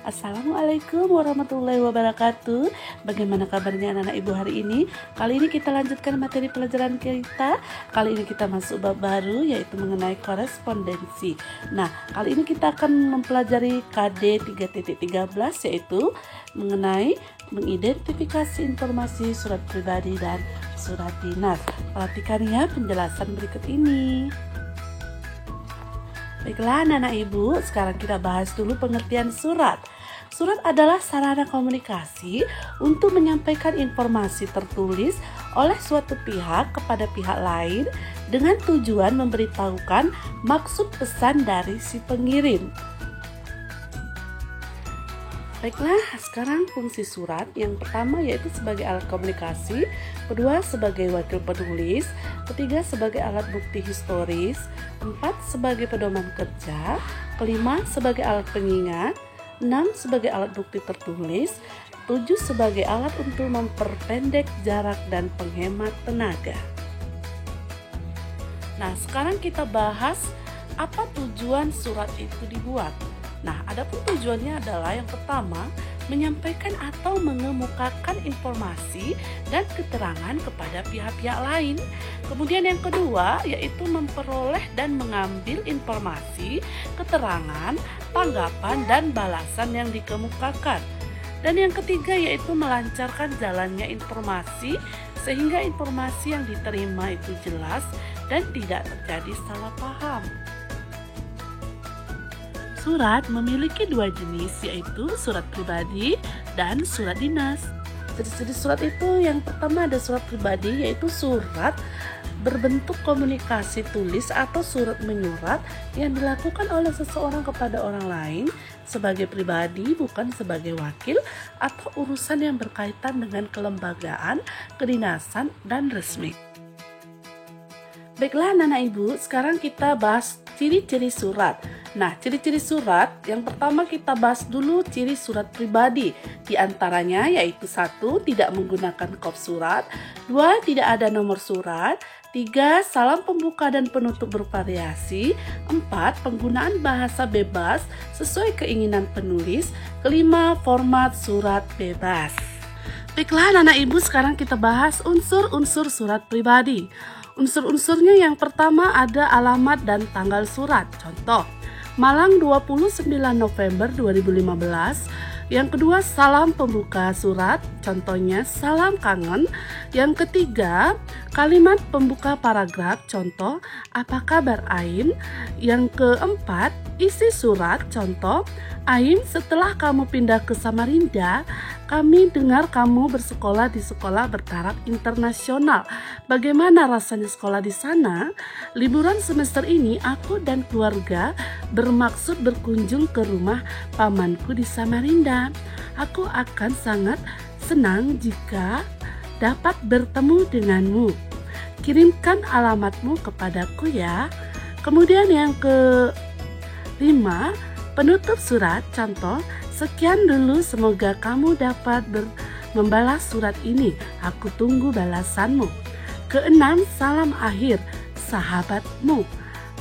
Assalamualaikum warahmatullahi wabarakatuh. Bagaimana kabarnya anak-anak ibu hari ini? Kali ini kita lanjutkan materi pelajaran kita. Kali ini kita masuk bab baru, yaitu mengenai korespondensi. Nah, kali ini kita akan mempelajari KD 3.13, yaitu mengenai mengidentifikasi informasi surat pribadi dan surat dinas. Perhatikan ya penjelasan berikut ini. Baiklah anak-anak ibu, sekarang kita bahas dulu pengertian surat. Surat adalah sarana komunikasi untuk menyampaikan informasi tertulis oleh suatu pihak kepada pihak lain dengan tujuan memberitahukan maksud pesan dari si pengirim. Baiklah, sekarang fungsi surat yang pertama yaitu sebagai alat komunikasi, kedua sebagai wakil penulis, ketiga sebagai alat bukti historis, empat sebagai pedoman kerja, kelima sebagai alat pengingat, enam sebagai alat bukti tertulis, tujuh sebagai alat untuk memperpendek jarak dan penghemat tenaga. Nah, sekarang kita bahas apa tujuan surat itu dibuat. Nah, adapun tujuannya adalah yang pertama, menyampaikan atau mengemukakan informasi dan keterangan kepada pihak-pihak lain. Kemudian yang kedua, yaitu memperoleh dan mengambil informasi, keterangan, tanggapan, dan balasan yang dikemukakan. Dan yang ketiga, yaitu melancarkan jalannya informasi, sehingga informasi yang diterima itu jelas dan tidak terjadi salah paham. Surat memiliki dua jenis, yaitu surat pribadi dan surat dinas. Jenis surat itu yang pertama ada surat pribadi, yaitu surat berbentuk komunikasi tulis atau surat menyurat yang dilakukan oleh seseorang kepada orang lain sebagai pribadi, bukan sebagai wakil atau urusan yang berkaitan dengan kelembagaan, kedinasan, dan resmi. Baiklah anak-anak ibu, sekarang kita bahas ciri-ciri surat. Nah, ciri-ciri surat yang pertama kita bahas dulu ciri surat pribadi. Di antaranya yaitu 1. Tidak menggunakan kop surat, 2. Tidak ada nomor surat, 3. Salam pembuka dan penutup bervariasi, 4. Penggunaan bahasa bebas sesuai keinginan penulis, kelima format surat bebas. Baiklah anak-anak ibu, sekarang kita bahas unsur-unsur surat pribadi. Unsur-unsurnya yang pertama ada alamat dan tanggal surat. Contoh, Malang 29 November 2015. Yang kedua, salam pembuka surat, contohnya salam kangen. Yang ketiga, kalimat pembuka paragraf, contoh apa kabar Ain. Yang keempat, isi surat, contoh Ain, setelah kamu pindah ke Samarinda, kami dengar kamu bersekolah di sekolah bertaraf internasional. Bagaimana rasanya sekolah di sana? Liburan semester ini aku dan keluarga bermaksud berkunjung ke rumah pamanku di Samarinda. Aku akan sangat senang jika dapat bertemu denganmu. Kirimkan alamatmu kepadaku ya. Kemudian yang kelima, penutup surat, contoh sekian dulu, semoga kamu dapat membalas surat ini. Aku tunggu balasanmu. Keenam, salam akhir, sahabatmu.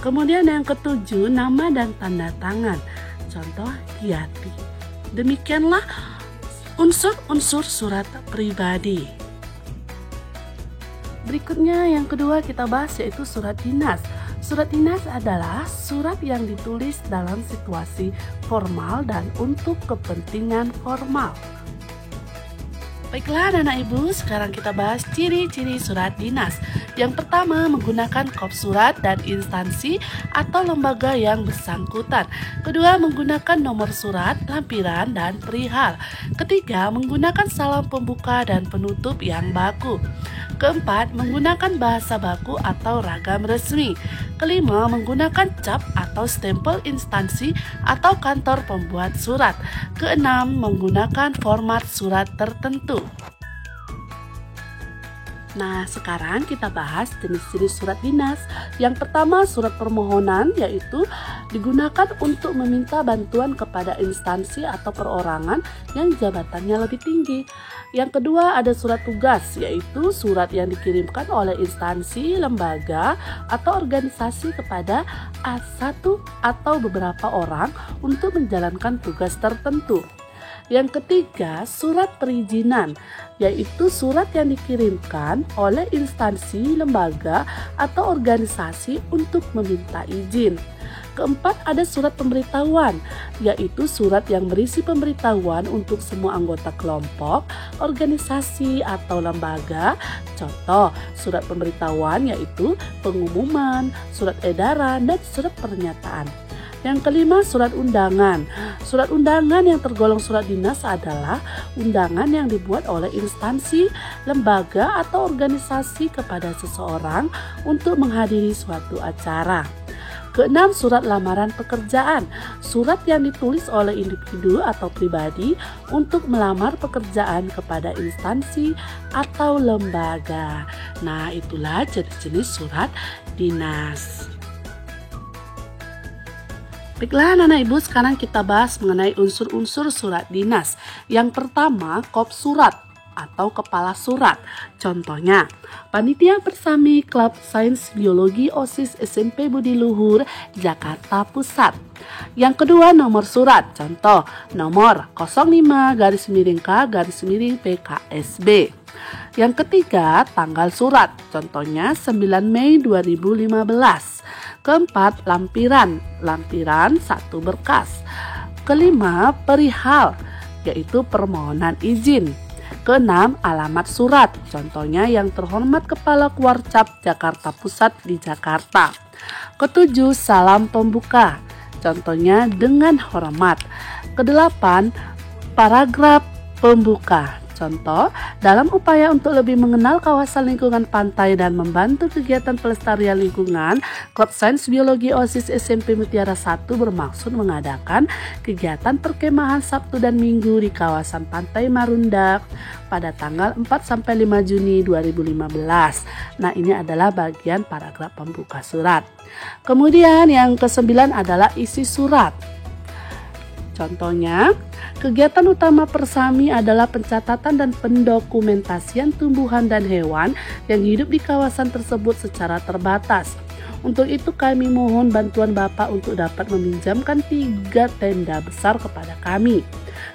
Kemudian yang ketujuh, nama dan tanda tangan, contoh Giati. Demikianlah unsur-unsur surat pribadi. Berikutnya yang kedua kita bahas yaitu surat dinas. Surat dinas adalah surat yang ditulis dalam situasi formal dan untuk kepentingan formal. Baiklah anak-anak ibu, sekarang kita bahas ciri-ciri surat dinas. Yang pertama, menggunakan kop surat dan instansi atau lembaga yang bersangkutan. Kedua, menggunakan nomor surat, lampiran, dan perihal. Ketiga, menggunakan salam pembuka dan penutup yang baku. Keempat, menggunakan bahasa baku atau ragam resmi. Kelima, menggunakan cap atau stempel instansi atau kantor pembuat surat. Keenam, menggunakan format surat tertentu. Nah, sekarang kita bahas jenis-jenis surat dinas. Yang pertama, surat permohonan, yaitu digunakan untuk meminta bantuan kepada instansi atau perorangan yang jabatannya lebih tinggi. Yang kedua, ada surat tugas, yaitu surat yang dikirimkan oleh instansi, lembaga, atau organisasi kepada satu atau beberapa orang untuk menjalankan tugas tertentu. Yang ketiga, surat perizinan, yaitu surat yang dikirimkan oleh instansi, lembaga, atau organisasi untuk meminta izin. Keempat, ada surat pemberitahuan, yaitu surat yang berisi pemberitahuan untuk semua anggota kelompok, organisasi, atau lembaga. Contoh, surat pemberitahuan yaitu pengumuman, surat edaran, dan surat pernyataan. Yang kelima, surat undangan. Surat undangan yang tergolong surat dinas adalah undangan yang dibuat oleh instansi, lembaga, atau organisasi kepada seseorang untuk menghadiri suatu acara. Keenam, surat lamaran pekerjaan. Surat yang ditulis oleh individu atau pribadi untuk melamar pekerjaan kepada instansi atau lembaga. Nah, itulah jenis-jenis surat dinas. Baiklah anak-anak ibu, sekarang kita bahas mengenai unsur-unsur surat dinas. Yang pertama, kop surat atau kepala surat. Contohnya, Panitia Persami Klub Sains Biologi OSIS SMP Budi Luhur, Jakarta Pusat. Yang kedua, nomor surat. Contoh, nomor 05-K-PKSB. Yang ketiga, tanggal surat. Contohnya 9 Mei 2015. Keempat, lampiran. Lampiran 1 berkas. Kelima, perihal, yaitu permohonan izin. Keenam, alamat surat. Contohnya yang terhormat Kepala Kuarcap Jakarta Pusat di Jakarta. Ketujuh, salam pembuka. Contohnya dengan hormat. Kedelapan, paragraf pembuka. Contoh, dalam upaya untuk lebih mengenal kawasan lingkungan pantai dan membantu kegiatan pelestarian lingkungan, Klub Sains Biologi OSIS SMP Mutiara 1 bermaksud mengadakan kegiatan perkemahan Sabtu dan Minggu di kawasan Pantai Marunda pada tanggal 4-5 Juni 2015. Nah, ini adalah bagian paragraf pembuka surat. Kemudian yang ke-9 adalah isi surat. Contohnya, kegiatan utama Persami adalah pencatatan dan pendokumentasian tumbuhan dan hewan yang hidup di kawasan tersebut secara terbatas. Untuk itu kami mohon bantuan Bapak untuk dapat meminjamkan 3 tenda besar kepada kami.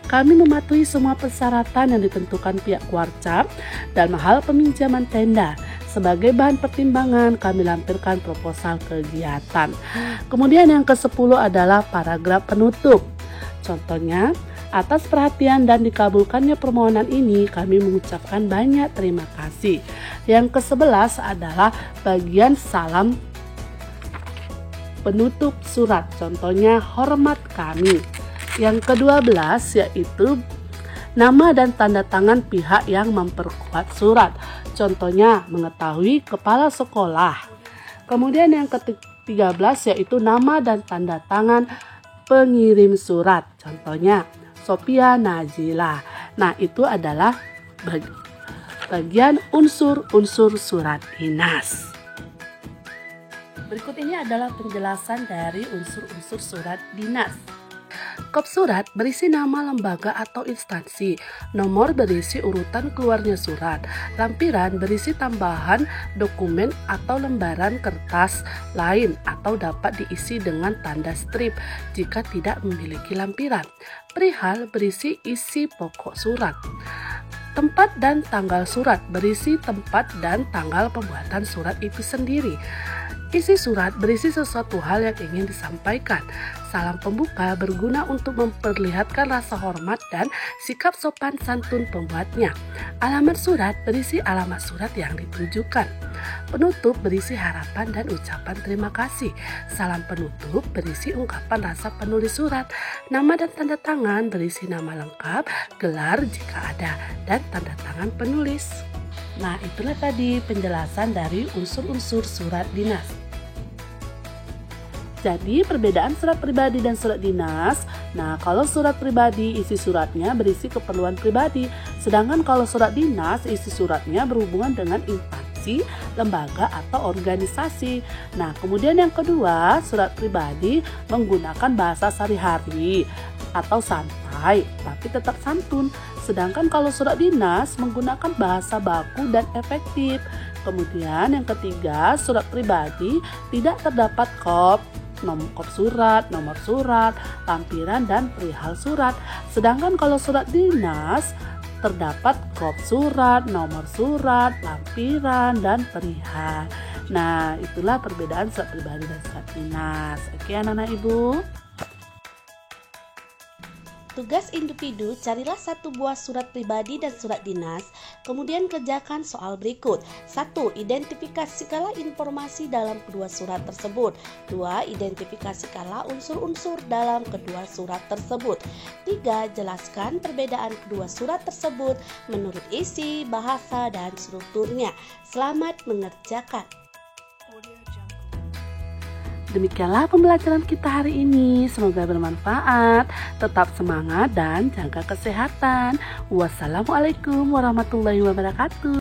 Kami mematuhi semua persyaratan yang ditentukan pihak Kuarcap dalam hal peminjaman tenda. Sebagai bahan pertimbangan, kami lampirkan proposal kegiatan. Kemudian yang ke-10 adalah paragraf penutup. Contohnya, atas perhatian dan dikabulkannya permohonan ini, kami mengucapkan banyak terima kasih. Yang ke-11 adalah bagian salam penutup surat. Contohnya, hormat kami. Yang ke-12 yaitu nama dan tanda tangan pihak yang memperkuat surat. Contohnya, mengetahui kepala sekolah. Kemudian yang ke-13 yaitu nama dan tanda tangan pengirim surat. Contohnya, Sophia Nazila. Nah, itu adalah bagian unsur-unsur surat dinas. Berikut ini adalah penjelasan dari unsur-unsur surat dinas. Kop surat berisi nama lembaga atau instansi, nomor berisi urutan keluarnya surat, lampiran berisi tambahan dokumen atau lembaran kertas lain atau dapat diisi dengan tanda strip jika tidak memiliki lampiran. Perihal berisi isi pokok surat. Tempat dan tanggal surat berisi tempat dan tanggal pembuatan surat itu sendiri. Isi surat berisi sesuatu hal yang ingin disampaikan. Salam pembuka berguna untuk memperlihatkan rasa hormat dan sikap sopan santun pembuatnya. Alamat surat berisi alamat surat yang ditujukan. Penutup berisi harapan dan ucapan terima kasih. Salam penutup berisi ungkapan rasa penulis surat. Nama dan tanda tangan berisi nama lengkap, gelar jika ada, dan tanda tangan penulis. Nah, itulah tadi penjelasan dari unsur-unsur surat dinas. Jadi, perbedaan surat pribadi dan surat dinas. Nah, kalau surat pribadi, isi suratnya berisi keperluan pribadi. Sedangkan kalau surat dinas, isi suratnya berhubungan dengan instansi, lembaga, atau organisasi. Nah, kemudian yang kedua, surat pribadi menggunakan bahasa sehari-hari atau santai, tapi tetap santun. Sedangkan kalau surat dinas menggunakan bahasa baku dan efektif. Kemudian yang ketiga, surat pribadi tidak terdapat kop, kop surat, nomor surat, lampiran, dan perihal surat. Sedangkan kalau surat dinas terdapat kop surat, nomor surat, lampiran, dan perihal. Nah, itulah perbedaan surat pribadi dan surat dinas. Oke, anak-anak Ibu. Tugas individu, carilah satu buah surat pribadi dan surat dinas, kemudian kerjakan soal berikut. 1. Identifikasikanlah informasi dalam kedua surat tersebut. 2. Identifikasikanlah unsur-unsur dalam kedua surat tersebut. 3. Jelaskan perbedaan kedua surat tersebut menurut isi, bahasa, dan strukturnya. Selamat mengerjakan. Demikianlah pembelajaran kita hari ini. Semoga bermanfaat. Tetap semangat dan jaga kesehatan. Wassalamualaikum warahmatullahi wabarakatuh.